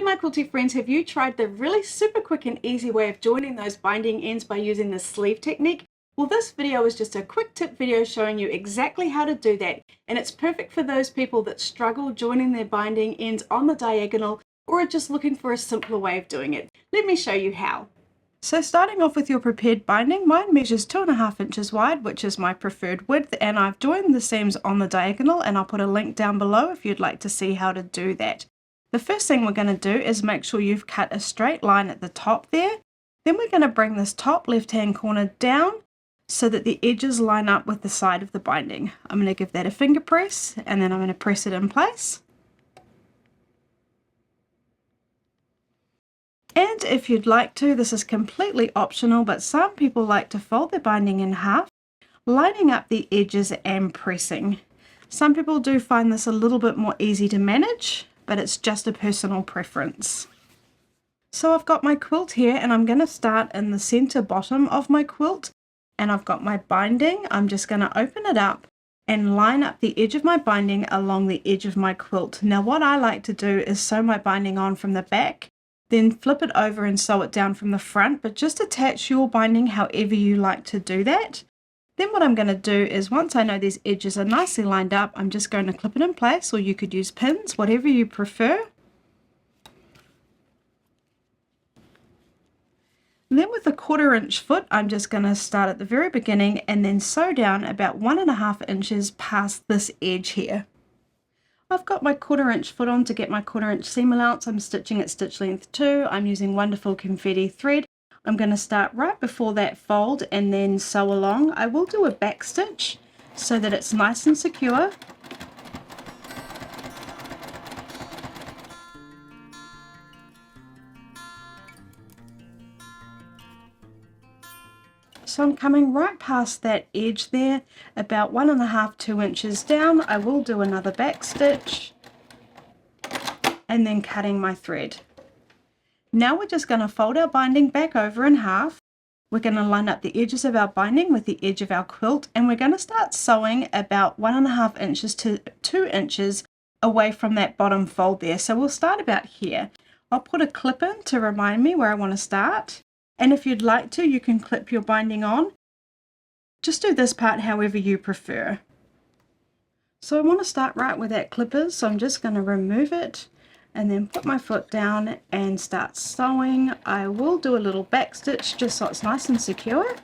Hey my quilty friends, have you tried the really super quick and easy way of joining those binding ends by using the sleeve technique? Well, this video is just a quick tip video showing you exactly how to do that, and it's perfect for those people that struggle joining their binding ends on the diagonal or are just looking for a simpler way of doing it. Let me show you how. So starting off with your prepared binding, mine measures 2.5 inches wide, which is my preferred width, and I've joined the seams on the diagonal, and I'll put a link down below if you'd like to see how to do that. The first thing we're going to do is make sure you've cut a straight line at the top there. Then we're going to bring this top left hand corner down so that the edges line up with the side of the binding. I'm going to give that a finger press, and then I'm going to press it in place. And if you'd like to, this is completely optional, but some people like to fold their binding in half, lining up the edges and pressing. Some people do find this a little bit more easy to manage, but it's just a personal preference. So I've got my quilt here, and I'm going to start in the center bottom of my quilt, and I've got my binding. I'm just going to open it up and line up the edge of my binding along the edge of my quilt. Now what I like to do is sew my binding on from the back, then flip it over and sew it down from the front, but just attach your binding however you like to do that. Then what I'm going to do is, once I know these edges are nicely lined up, I'm just going to clip it in place, or you could use pins, whatever you prefer. And then with a 1/4 inch foot, I'm just going to start at the very beginning and then sew down about 1.5 inches past this edge here. I've got my 1/4 inch foot on to get my 1/4 inch seam allowance. I'm stitching at stitch length 2. I'm using wonderful confetti thread. I'm going to start right before that fold and then sew along. I will do a back stitch so that it's nice and secure. So I'm coming right past that edge there, about 1.5 to 2 inches down. I will do another back stitch and then cutting my thread. Now we're just going to fold our binding back over in half. We're going to line up the edges of our binding with the edge of our quilt, and we're going to start sewing about 1.5 inches to 2 inches away from that bottom fold there. So we'll start about here. I'll put a clip in to remind me where I want to start, and if you'd like to, you can clip your binding on. Just do this part however you prefer. So I want to start right where that clip is, so I'm just going to remove it and then put my foot down and start sewing. I will do a little back stitch just so it's nice and secure.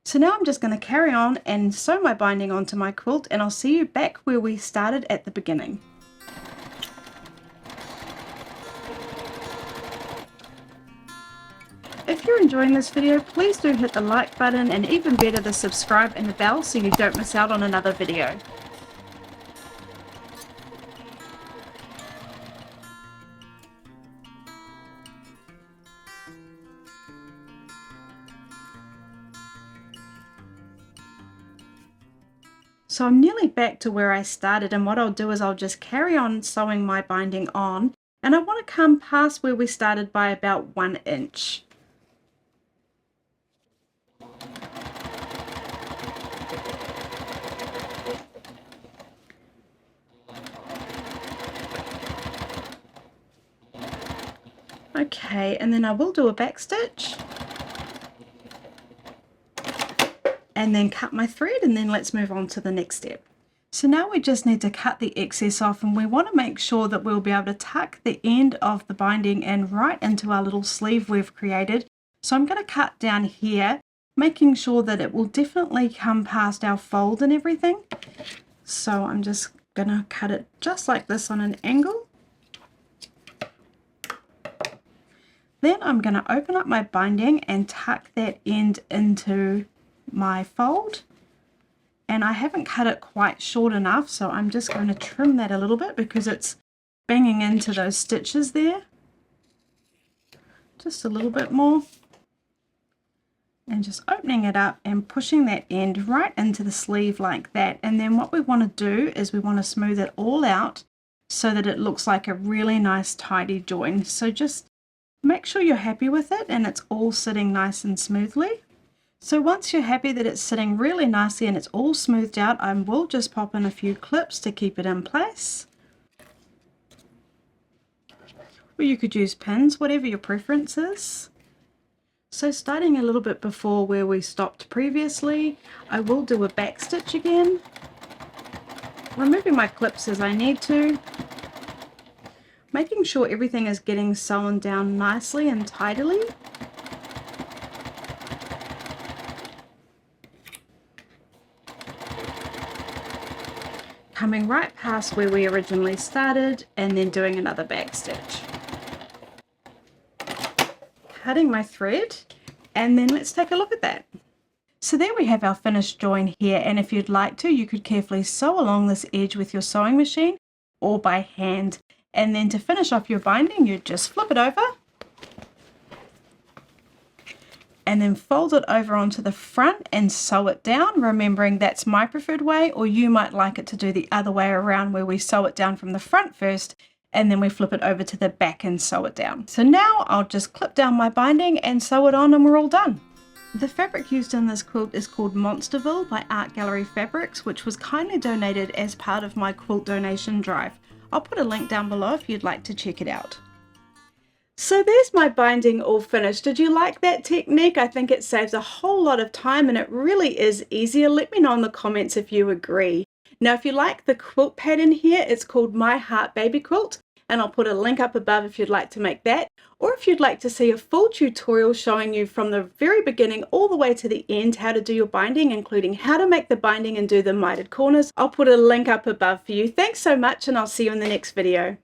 So now I'm just going to carry on and sew my binding onto my quilt, and I'll see you back where we started at the beginning. If you're enjoying this video, please do hit the like button, and even better, the subscribe and the bell so you don't miss out on another video. So I'm nearly back to where I started, and what I'll do is I'll just carry on sewing my binding on, and I want to come past where we started by about 1 inch. Okay, and then I will do a back stitch and then cut my thread, and then let's move on to the next step. So now we just need to cut the excess off, and we want to make sure that we'll be able to tuck the end of the binding in right into our little sleeve we've created. So I'm going to cut down here, making sure that it will definitely come past our fold and everything. So I'm just going to cut it just like this on an angle. Then I'm going to open up my binding and tuck that end into my fold, and I haven't cut it quite short enough, so I'm just going to trim that a little bit because it's banging into those stitches there. Just a little bit more, and just opening it up and pushing that end right into the sleeve like that. And then what we want to do is we want to smooth it all out so that it looks like a really nice tidy join. So just make sure you're happy with it and it's all sitting nice and smoothly. So once you're happy that it's sitting really nicely and it's all smoothed out, I will just pop in a few clips to keep it in place. or you could use pins, whatever your preference is. So starting a little bit before where we stopped previously, I will do a back stitch again, removing my clips as I need to, making sure everything is getting sewn down nicely and tidily. Coming right past where we originally started and then doing another back stitch. Cutting my thread, and then let's take a look at that. So there we have our finished join here, and if you'd like to, you could carefully sew along this edge with your sewing machine or by hand. And then to finish off your binding, you just flip it over and then fold it over onto the front and sew it down, remembering that's my preferred way, or you might like it to do the other way around where we sew it down from the front first and then we flip it over to the back and sew it down. So now I'll just clip down my binding and sew it on and we're all done. The fabric used in this quilt is called Monsterville by Art Gallery Fabrics, which was kindly donated as part of my quilt donation drive. I'll put a link down below if you'd like to check it out. So there's my binding all finished. Did you like that technique? I think it saves a whole lot of time and it really is easier. Let me know in the comments if you agree. Now if you like the quilt pattern here, it's called My Heart Baby Quilt, and I'll put a link up above if you'd like to make that, or if you'd like to see a full tutorial showing you from the very beginning all the way to the end how to do your binding, including how to make the binding and do the mitered corners. I'll put a link up above for you. Thanks so much, and I'll see you in the next video.